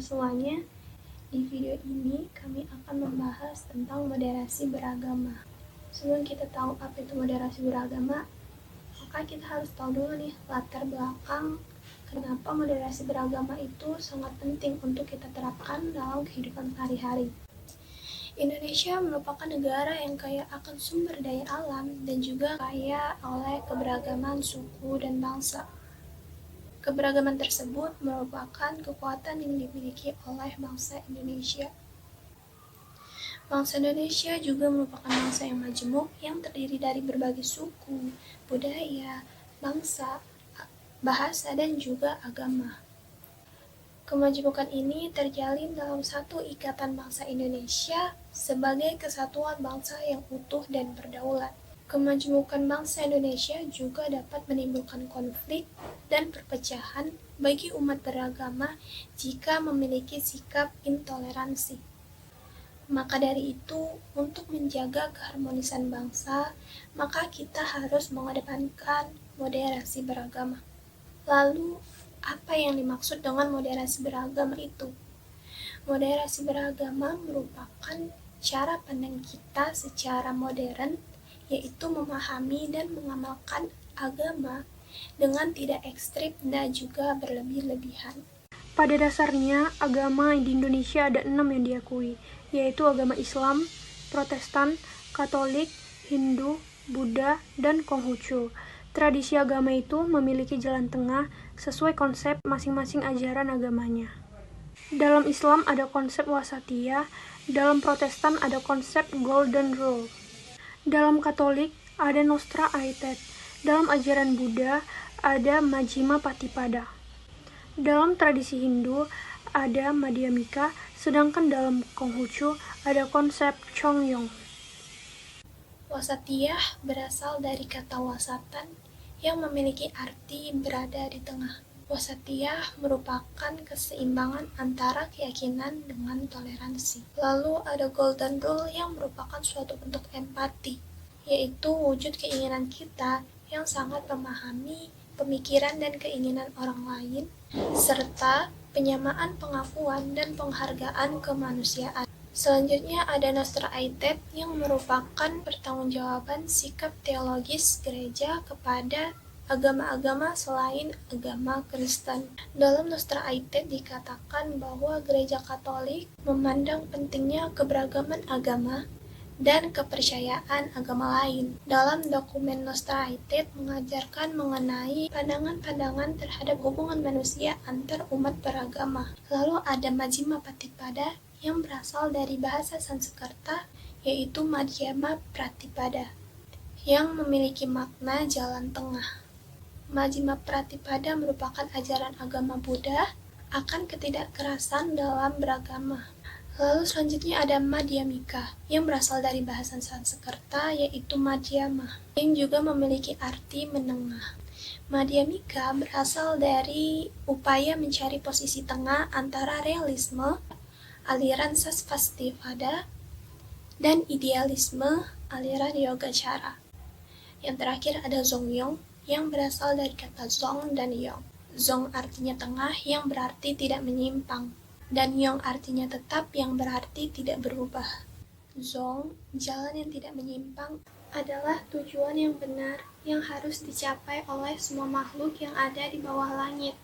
semuanya, di video ini kami akan membahas tentang moderasi beragama. Sebelum kita tahu apa itu moderasi beragama, maka kita harus tahu dulu nih latar belakang kenapa moderasi beragama itu sangat penting untuk kita terapkan dalam kehidupan sehari-hari. Indonesia merupakan negara yang kaya akan sumber daya alam dan juga kaya oleh keberagaman suku dan bangsa. Keberagaman tersebut merupakan kekuatan yang dimiliki oleh bangsa Indonesia. Bangsa Indonesia juga merupakan bangsa yang majemuk yang terdiri dari berbagai suku, budaya, bangsa, bahasa, dan juga agama. Kemajemukan ini terjalin dalam satu ikatan bangsa Indonesia sebagai kesatuan bangsa yang utuh dan berdaulat. Kemajemukan bangsa Indonesia juga dapat menimbulkan konflik dan perpecahan bagi umat beragama jika memiliki sikap intoleransi. Maka dari itu, untuk menjaga keharmonisan bangsa, maka kita harus mengedepankan moderasi beragama. Lalu, apa yang dimaksud dengan moderasi beragama itu? Moderasi beragama merupakan cara pandang kita secara modern, yaitu memahami dan mengamalkan agama dengan tidak ekstrim dan juga berlebih-lebihan. Pada dasarnya, agama di Indonesia ada 6 yang diakui, yaitu agama Islam, Protestan, Katolik, Hindu, Buddha, dan Konghucu. Tradisi agama itu memiliki jalan tengah sesuai konsep masing-masing ajaran agamanya. Dalam Islam ada konsep wasatiyah, dalam Protestan ada konsep golden rule. Dalam Katolik ada Nostra Aetate, dalam ajaran Buddha ada Majjhima Patipada. Dalam tradisi Hindu ada Madhyamika, sedangkan dalam Konghucu ada konsep Chongyong. Wasatiyah berasal dari kata wasatan yang memiliki arti berada di tengah. Wasatiyah merupakan keseimbangan antara keyakinan dengan toleransi. Lalu ada golden rule yang merupakan suatu bentuk empati, yaitu wujud keinginan kita yang sangat memahami pemikiran dan keinginan orang lain, serta penyamaan pengakuan dan penghargaan kemanusiaan. Selanjutnya ada Nostra Aetate yang merupakan pertanggungjawaban sikap teologis gereja kepada agama-agama selain agama Kristen. Dalam Nostra Aetate dikatakan bahwa gereja Katolik memandang pentingnya keberagaman agama dan kepercayaan agama lain. Dalam dokumen Nostra Aetate mengajarkan mengenai pandangan-pandangan terhadap hubungan manusia antar umat beragama. Lalu ada Majjhima Patipada yang berasal dari bahasa Sanskerta, yaitu Madhyama Pratipada, yang memiliki makna jalan tengah. Majjhima Pratipada merupakan ajaran agama Buddha akan ketidakkerasan dalam beragama. Lalu selanjutnya ada Madhyamika yang berasal dari bahasa Sanskerta, yaitu Madhyama, yang juga memiliki arti menengah. Madhyamika berasal dari upaya mencari posisi tengah antara realisme, aliran Sasvastivada, dan idealisme, aliran Yogacara. Yang terakhir ada Zongyong yang berasal dari kata Zong dan Yong. Zong artinya tengah yang berarti tidak menyimpang, dan Yong artinya tetap yang berarti tidak berubah. Zong, jalan yang tidak menyimpang, adalah tujuan yang benar yang harus dicapai oleh semua makhluk yang ada di bawah langit.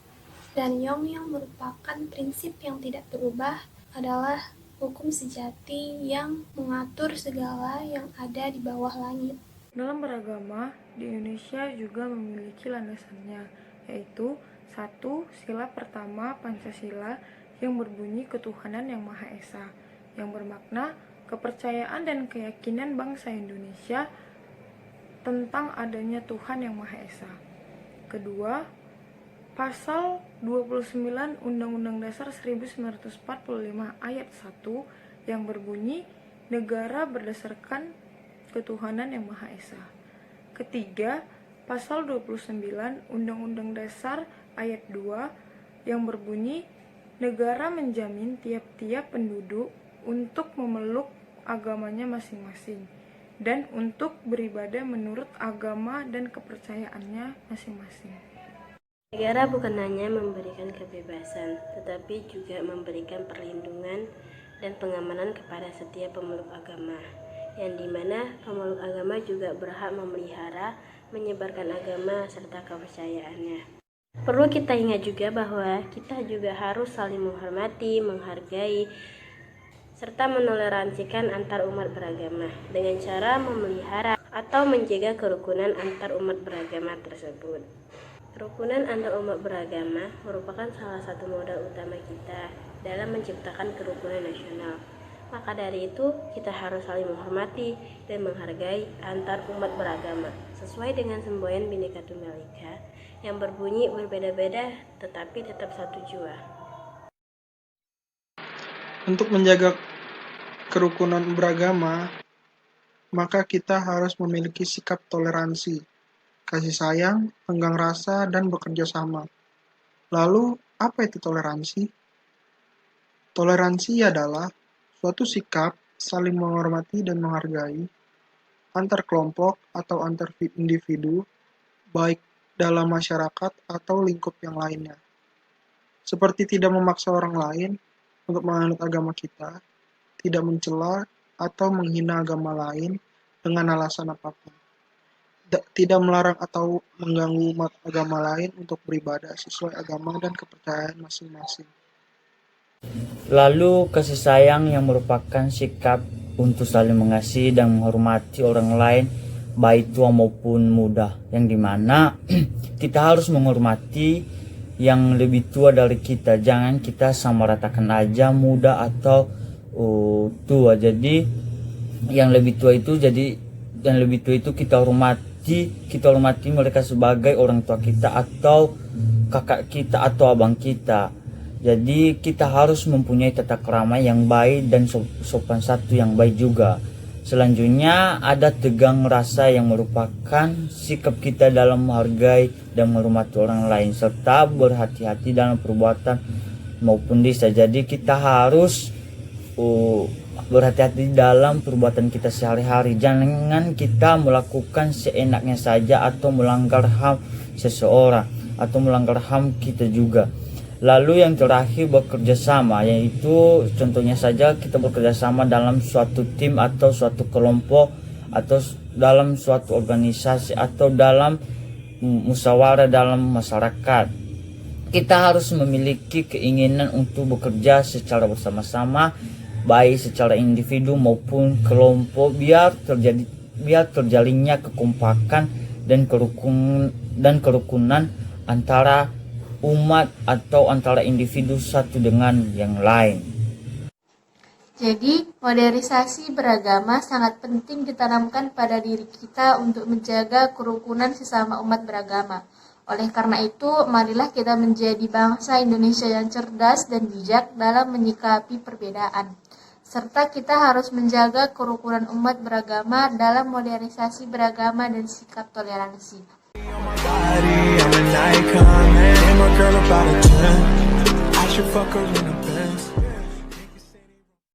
Dan Yong yang merupakan prinsip yang tidak berubah adalah hukum sejati yang mengatur segala yang ada di bawah langit. Dalam beragama, di Indonesia juga memiliki landasannya, yaitu 1. Sila pertama Pancasila yang berbunyi ketuhanan yang Maha Esa, yang bermakna kepercayaan dan keyakinan bangsa Indonesia tentang adanya Tuhan yang Maha Esa. Kedua, Pasal 29 Undang-Undang Dasar 1945 Ayat 1 yang berbunyi negara berdasarkan ketuhanan yang Maha Esa. Ketiga, Pasal 29 Undang-Undang Dasar Ayat 2 yang berbunyi negara menjamin tiap-tiap penduduk untuk memeluk agamanya masing-masing dan untuk beribadah menurut agama dan kepercayaannya masing-masing. Negara bukan hanya memberikan kebebasan, tetapi juga memberikan perlindungan dan pengamanan kepada setiap pemeluk agama, yang dimana pemeluk agama juga berhak memelihara, menyebarkan agama serta kepercayaannya. Perlu kita ingat juga bahwa kita juga harus saling menghormati, menghargai, serta menoleransikan antar umat beragama dengan cara memelihara atau menjaga kerukunan antar umat beragama tersebut. Kerukunan antar umat beragama merupakan salah satu modal utama kita dalam menciptakan kerukunan nasional. Maka dari itu, kita harus saling menghormati dan menghargai antar umat beragama sesuai dengan semboyan Bhinneka Tunggal Ika yang berbunyi berbeda-beda tetapi tetap satu jua. Untuk menjaga kerukunan beragama, maka kita harus memiliki sikap toleransi, kasih sayang, tenggang rasa, dan bekerja sama. Lalu, apa itu toleransi? Toleransi adalah suatu sikap saling menghormati dan menghargai antar kelompok atau antar individu, baik dalam masyarakat atau lingkup yang lainnya. Seperti tidak memaksa orang lain untuk menganut agama kita, tidak mencela atau menghina agama lain dengan alasan apapun. Tidak melarang atau mengganggu umat agama lain untuk beribadah sesuai agama dan kepercayaan masing-masing. Lalu kasih sayang yang merupakan sikap untuk saling mengasihi dan menghormati orang lain, baik tua maupun muda, yang dimana kita harus menghormati yang lebih tua dari kita. Jangan kita samaratakan aja muda atau tua. Jadi yang lebih tua itu kita hormati mereka sebagai orang tua kita atau kakak kita atau abang kita. Jadi kita harus mempunyai tata krama yang baik dan sopan satu yang baik juga. Selanjutnya ada tegang rasa yang merupakan sikap kita dalam menghargai dan menghormati orang lain serta berhati-hati dalam perbuatan maupun desa. Jadi kita harus berhati-hati dalam perbuatan kita sehari-hari. Jangan kita melakukan seenaknya saja atau melanggar HAM seseorang atau melanggar HAM kita juga. Lalu yang terakhir bekerja sama, yaitu contohnya saja kita bekerja sama dalam suatu tim atau suatu kelompok atau dalam suatu organisasi atau dalam musyawarah dalam masyarakat. Kita harus memiliki keinginan untuk bekerja secara bersama-sama, baik secara individu maupun kelompok, biar terjalinnya kekompakan dan kerukunan antara umat atau antara individu satu dengan yang lain. Jadi, modernisasi beragama sangat penting ditanamkan pada diri kita untuk menjaga kerukunan sesama umat beragama. Oleh karena itu, marilah kita menjadi bangsa Indonesia yang cerdas dan bijak dalam menyikapi perbedaan. Serta kita harus menjaga kerukunan umat beragama dalam modernisasi beragama dan sikap toleransi. I'm an icon, man. My girl about a 10. I should fuck her in a